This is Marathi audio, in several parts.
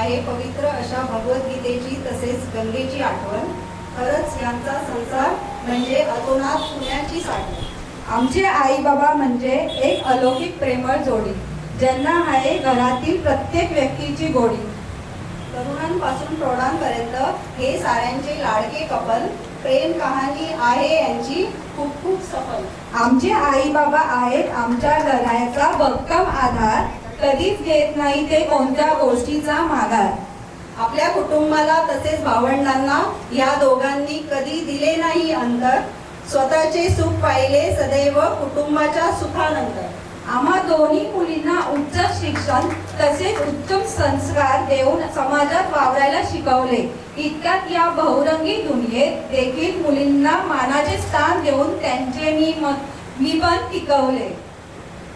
आहे पवित्र अशा भगवद्गीतेची तसेच गंगेची आठवण. खरंच यांचा संसार म्हणजे अतोनात पुण्याची साठवण. आमचे आई बाबा म्हणजे एक अलौकिक प्रेमळ जोडी, ज्यांना आहे घरातील प्रत्येक व्यक्तीची गोडी. तरुणांपासून प्रौढांपर्यंत हे साऱ्यांचे लाडके कपल. प्रेम कहाणी आहे यांची खूप खूप सफल. आमचे आई बाबा आहेत आमच्या घराचा भक्कम आधार, कधीच घेत नाही ते कोणत्या गोष्टीचा माघार. आपल्या कुटुंबाला तसेच भावंडांना या दोघांनी कधी दिले नाही अंतर. स्वतःचे सुख पाहिले सदैव कुटुंबाच्या सुखानंतर. आम्हा दोन्ही मुलींना उच्च शिक्षण तसेच उत्तम संस्कार देऊन समाजात वावरायला शिकवले. इतक्यात या बहुरंगी दुनियेत देखील मुलींना मानाचे स्थान देऊन त्यांचे मी पण टिकवले.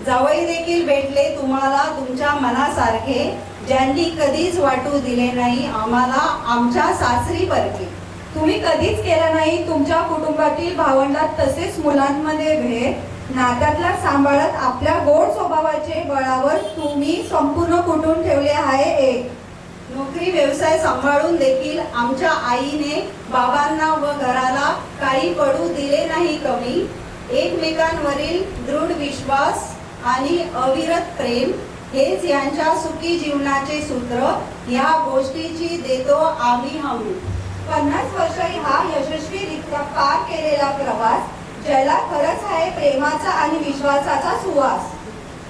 जावई देखील भेटले तुम्हाला तुमच्या मनासारखे, ज्यांनी कधीच वाटू दिले नाही आम्हाला आमच्या सासरी परके. तुम्ही कधीच केला नाही तुमच्या कुटुंबातील भावंडात तसेच मुलांमध्ये भेद. नात्यातला सांभाळत आपल्या गोड स्वभावाचे बळावर तुम्ही संपूर्ण कुटुंब ठेवले आहे एक. नोकरी व्यवसाय सांभाळून देखील आमच्या आईने बाबांना व घराला काही पडू दिले नाही कमी. एकमेकांवरील दृढ विश्वास आणि अविरत प्रेम हेच यांच्या सुखी जीवनाचे सूत्र. या गोष्टीची देतो आम्ही हमी. 50 वर्ष हा यशस्वीरित्या पार केलेला प्रवास, ज्याला खरंच आहे प्रेमाचा आणि विश्वासाचा सुवास.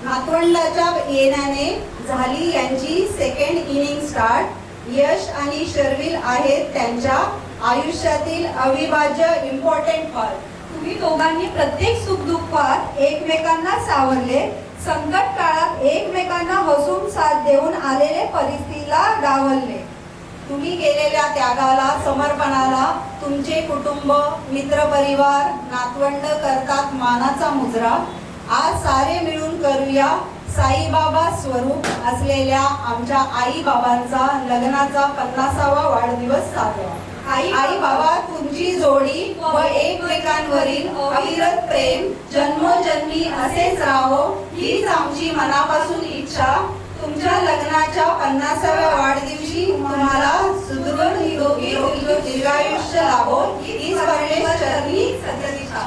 नातवंडाच्या येण्याने झाली यांची सेकंड इनिंग स्टार्ट. यश आणि शर्विल आहेत त्यांच्या आयुष्यातील अविभाज्य इम्पॉर्टंट पार्ट. तुम्ही दोघांनी प्रत्येक सुखदुःखात एकमेकांना सावरले, संकट काळात एकमेकांना हसून साथ देऊन आलेले परिस्थितीला डावलले. तुम्ही केलेल्या त्यागाला समर्पणाला तुमचे कुटुंब मित्रपरिवार नातवंड करतात मानाचा मुजरा. आज सारे मिळून करूया साईबाबा स्वरूप असलेल्या आमच्या आई बाबांचा लग्नाचा 50वा वाढदिवस साजरा. आई बाबा तुमची जोडी व एकमेकांवरील अविरत प्रेम जन्मोजन्मी असेच राहो हीच आमची मनापासून इच्छा. तुमच्या लग्नाच्या 50व्या वाढदिवशी तुम्हाला सुदृढ निरोगी दीर्घायुष्य लाभो हीच परमेश्वर चरणी सत्यनिष्ठा.